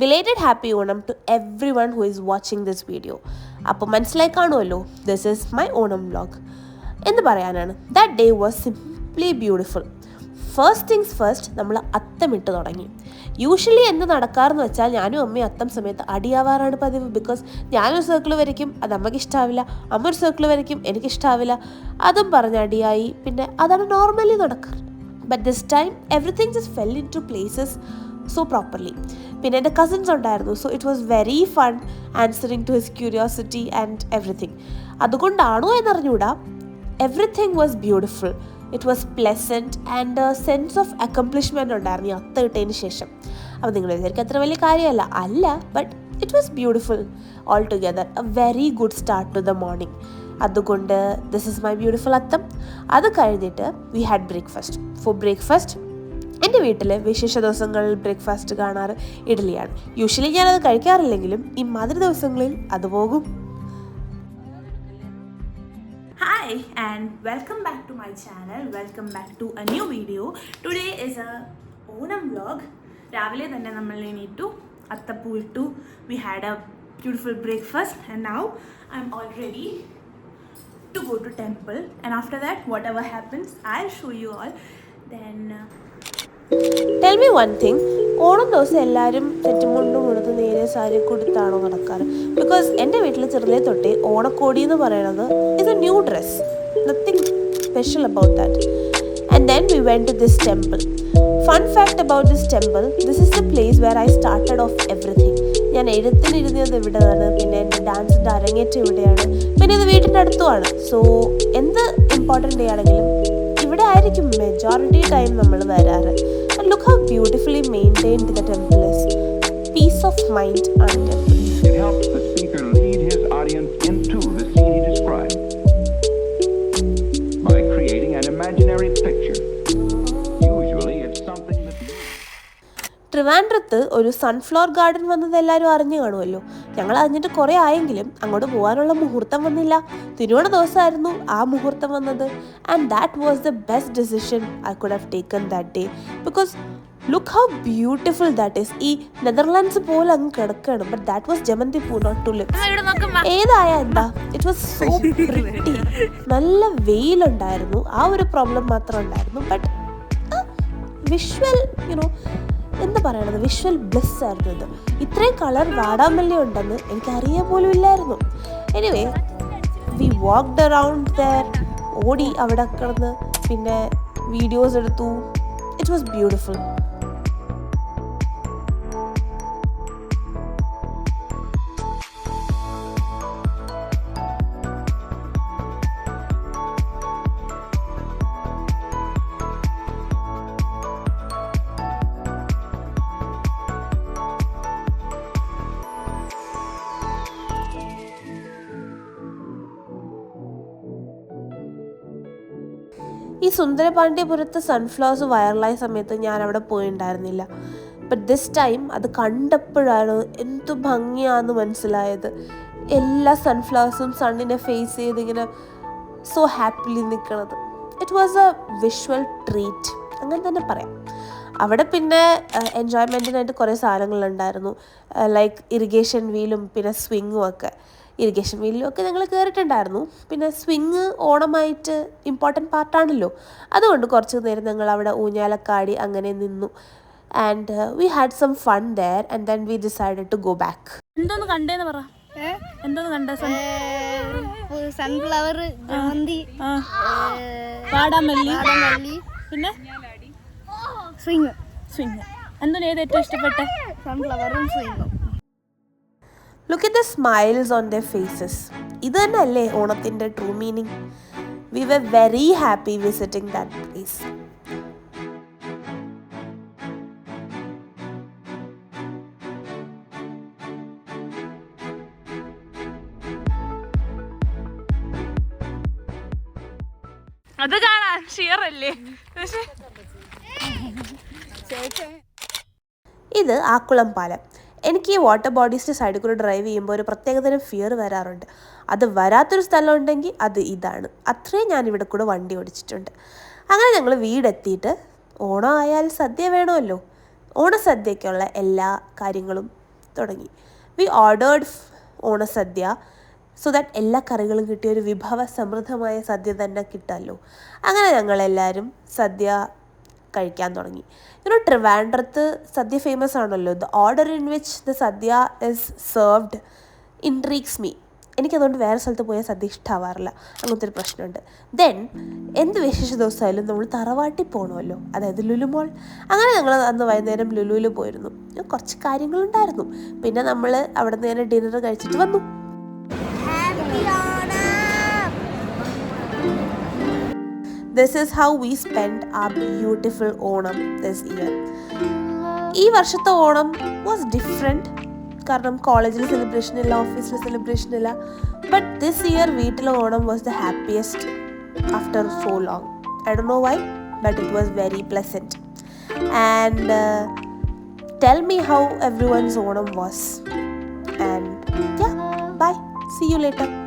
Belated happy Onam to everyone who is watching this video. അപ്പോൾ മനസ്സിലായി കാണുമല്ലോ, this is my Onam vlog. എന്ന് പറയാനാണ്, that day was simply beautiful. First things first, നമ്മൾ അത്തമിട്ട് തുടങ്ങി. Usually എന്ത് നടക്കാറെന്ന് വെച്ചാൽ ഞാനും അമ്മയും അത്തം സമയത്ത് അടിയാവാറാണ് പതിവ്. ബിക്കോസ് ഞാനൊരു സർക്കിൾ വരയ്ക്കും, അത് അമ്മയ്ക്ക് ഇഷ്ടാവില്ല, അമ്മ ഒരു സർക്കിൾ വരയ്ക്കും, എനിക്കിഷ്ടാവില്ല, അതും പറഞ്ഞ് അടിയായി. പിന്നെ അതാണ് നോർമലി നടക്കാറ്. But this time everything just fell in to places so properly. പിന്നെ എൻ്റെ കസിൻസ് ഉണ്ടായിരുന്നു, so it was very fun answering to his curiosity and everything. അതുകൊണ്ടാണോ എന്നറിഞ്ഞൂടാ, everything was beautiful. It was pleasant and sense of accomplishment ഉണ്ടായിരുന്നു ഈ അത്ത ഇട്ടതിന് ശേഷം. അപ്പോൾ നിങ്ങൾ വിചാരിക്കും അത്ര വലിയ കാര്യമല്ല, അല്ല, but it was beautiful all together. A very good start to the morning. അതുകൊണ്ട് this is my beautiful Atham. അത് കഴിഞ്ഞിട്ട് we had breakfast. For breakfast എൻ്റെ വീട്ടിൽ വിശേഷ ദിവസങ്ങളിൽ ബ്രേക്ക്ഫാസ്റ്റ് കാണാറ് ഇഡ്ഡലിയാണ്. യൂഷ്വലി ഞാനത് കഴിക്കാറില്ലെങ്കിലും ഈ മാതിരി ദിവസങ്ങളിൽ അത് പോകും. Hi and welcome back to my channel. Welcome back to a new video. Today is a Onam vlog. രാവിലെ തന്നെ നമ്മൾ എണീറ്റു, അത്തപ്പൂ ഇട്ടു, we had a beautiful breakfast and now I'm all ready to go to temple, and after that whatever happens I'll show you all. Then tell me one thing, Onam ദിവസം എല്ലാവരും തെറ്റുമുണ്ടും കൊടുത്ത് നേരെ സാരി കൊടുത്താണോ നടക്കാറ്? ബിക്കോസ് എൻ്റെ വീട്ടിൽ ചെറുതേ തൊട്ടേ ഓണക്കോടി എന്ന് പറയുന്നത് is a new dress, nothing special about that. And then we went to this temple. Fun fact about this temple, this is the place where I started off everything. ഞാൻ എഴുത്തിനിരുന്നത് ഇവിടെയാണ്, പിന്നെ എൻ്റെ ഡാൻസിൻ്റെ അരങ്ങേറ്റം ഇവിടെയാണ്, പിന്നെ ഇത് വീട്ടിൻ്റെ അടുത്തുമാണ്. സോ എന്ത് ഇമ്പോർട്ടൻ്റ് ഡേ ആണെങ്കിലും ഇവിടെ ആയിരിക്കും മെജോറിറ്റി ടൈം നമ്മൾ വരാറ്. And look how beautifully maintained the temple is. Peace of mind on temple. It helps the speaker lead his audience into the scene he described by creating an imaginary picture. Usually it's something that ട്രിവാൻഡ്രത്ത് ഒരു sunflower garden വന്നത് എല്ലാവരും അറിഞ്ഞു കാണുമല്ലോ. ഞങ്ങൾ അറിഞ്ഞിട്ട് കുറേ ആയെങ്കിലും അങ്ങോട്ട് പോകാനുള്ള മുഹൂർത്തം വന്നില്ല. തിരുവോണ ദിവസമായിരുന്നു ആ മുഹൂർത്തം വന്നത്. And that was the best decision I could have taken that day. Because look how beautiful that is. ഈ നെതർലാൻഡ്സ് പോലെ അങ്ങ് കിടക്കുകയാണ്. ബട്ട് ദാറ്റ് വാസ് ജമന്തി പൂ, നോട്ട് ടു ലിപ്സ്. ഏതായ എന്താ, ഇറ്റ് വാസ് സോ പ്രിറ്റി. നല്ല വെയിലുണ്ടായിരുന്നു, ആ ഒരു പ്രോബ്ലം മാത്രം ഉണ്ടായിരുന്നു. ബട്ട് വിഷ്വൽ എന്താ പറയണത്, വിഷ്വൽ ബ്ലിസ് ആയിരുന്നു ഇത്. ഇത്രയും കളർ വാടാമല്ലി ഉണ്ടെന്ന് എനിക്ക് അറിയാൻ പോലും ഇല്ലായിരുന്നു. Anyway we walked around there, ഓടി അവിടെ കിടന്ന്, പിന്നെ വീഡിയോസ് എടുത്തു. It was beautiful. ഈ സുന്ദരപാണ്ഡ്യപുരത്ത് സൺഫ്ലവേഴ്സ് വൈറലായ സമയത്ത് ഞാൻ അവിടെ പോയിട്ടുണ്ടായിരുന്നില്ല. ബട്ട് ദിസ് ടൈം അത് കണ്ടപ്പോഴാണ് എന്തു ഭംഗിയാണെന്ന് മനസ്സിലായത്. എല്ലാ സൺഫ്ലവേഴ്സും സണ്ണിനെ ഫേസ് ചെയ്ത് ഇങ്ങനെ സോ ഹാപ്പിലി നിൽക്കണത്. It was a visual treat, അങ്ങനെ തന്നെ പറയാം. അവിടെ പിന്നെ എൻജോയ്മെൻറ്റിനായിട്ട് കുറേ സാധനങ്ങളുണ്ടായിരുന്നു, ലൈക്ക് ഇറിഗേഷൻ വീലും പിന്നെ സ്വിങ്ങും ഒക്കെ. ഇറിഗേഷൻ വീലിലൊക്കെ ഞങ്ങൾ കയറിയിട്ടുണ്ടായിരുന്നു. പിന്നെ സ്വിങ് ഓണമായിട്ട് ഇമ്പോർട്ടൻറ്റ് പാർട്ടാണല്ലോ, അതുകൊണ്ട് കുറച്ച് നേരം ഞങ്ങൾ അവിടെ ഊഞ്ഞാലക്കാടി അങ്ങനെ നിന്നു. And we had some fun there and then we decided to go back. എന്തോന്ന് കണ്ടേന്ന് പറ, എന്തോന്ന് കണ്ട? സൺഫ്ലവർ, ജമന്തി, വാടാമല്ലി, പിന്നെ സ്വിങ്. എന്തോന്ന് ഏത് ഏറ്റവും ഇഷ്ടപ്പെട്ടെ? സൺഫ്ലവറും സ്വിങ്ങും. Look at the smiles on their faces. ഇത് തന്നെയല്ലേ ഓണത്തിൻ്റെ true meaning. We were very happy visiting that place. അത് കാണാൻ ഷിയറല്ലേ? ഇത് ആക്കുളം പാലം. എനിക്ക് ഈ വാട്ടർ ബോഡീസിൻ്റെ സൈഡിൽ കൂടെ ഡ്രൈവ് ചെയ്യുമ്പോൾ ഒരു പ്രത്യേകതരം ഫിയർ വരാറുണ്ട്. അത് വരാത്തൊരു സ്ഥലം ഉണ്ടെങ്കിൽ അത് ഇതാണ്. അത്രയും ഞാനിവിടെ കൂടെ വണ്ടി ഓടിച്ചിട്ടുണ്ട്. അങ്ങനെ ഞങ്ങൾ വീടെത്തിയിട്ട്, ഓണം ആയാൽ സദ്യ വേണമല്ലോ, ഓണസദ്യക്കുള്ള എല്ലാ കാര്യങ്ങളും തുടങ്ങി. We ordered Onasadya so that എല്ലാ കറികളും കിട്ടിയ ഒരു വിഭവ സമൃദ്ധമായ സദ്യ തന്നെ കിട്ടാമല്ലോ. അങ്ങനെ ഞങ്ങളെല്ലാവരും സദ്യ കഴിക്കാൻ തുടങ്ങി. ട്രിവാൻഡ്രത്ത് സദ്യ ഫേമസ് ആണല്ലോ. The order in which the sadya is served intrigues me. എനിക്കതുകൊണ്ട് വേറെ സ്ഥലത്ത് പോയാൽ സദ്യ ഇഷ്ടമാവാറില്ല. അങ്ങനത്തെ ഒരു പ്രശ്നമുണ്ട്. ദെൻ എന്ത് വിശേഷ ദിവസമായാലും നമ്മൾ തറവാട്ടിൽ പോകണമല്ലോ, അതായത് ലുലു മോൾ. അങ്ങനെ ഞങ്ങൾ അന്ന് വൈകുന്നേരം ലുലുവിൽ പോയിരുന്നു. കുറച്ച് കാര്യങ്ങളുണ്ടായിരുന്നു. പിന്നെ നമ്മൾ അവിടെ നിന്ന് തന്നെ ഡിന്നർ കഴിച്ചിട്ട് വന്നു. This is how we spent our beautiful Onam this year. ഈ വർഷത്തെ ഓണം വാസ് ഡിഫറെൻറ്റ്. കാരണം കോളേജിൽ സെലിബ്രേഷൻ ഇല്ല, ഓഫീസിൽ സെലിബ്രേഷൻ ഇല്ല. ബട്ട് ദിസ് ഇയർ വീട്ടിലെ Onam was the happiest after so long. I don't know why, but it was very pleasant. And tell me how everyone's Onam was. And yeah, bye. See you later.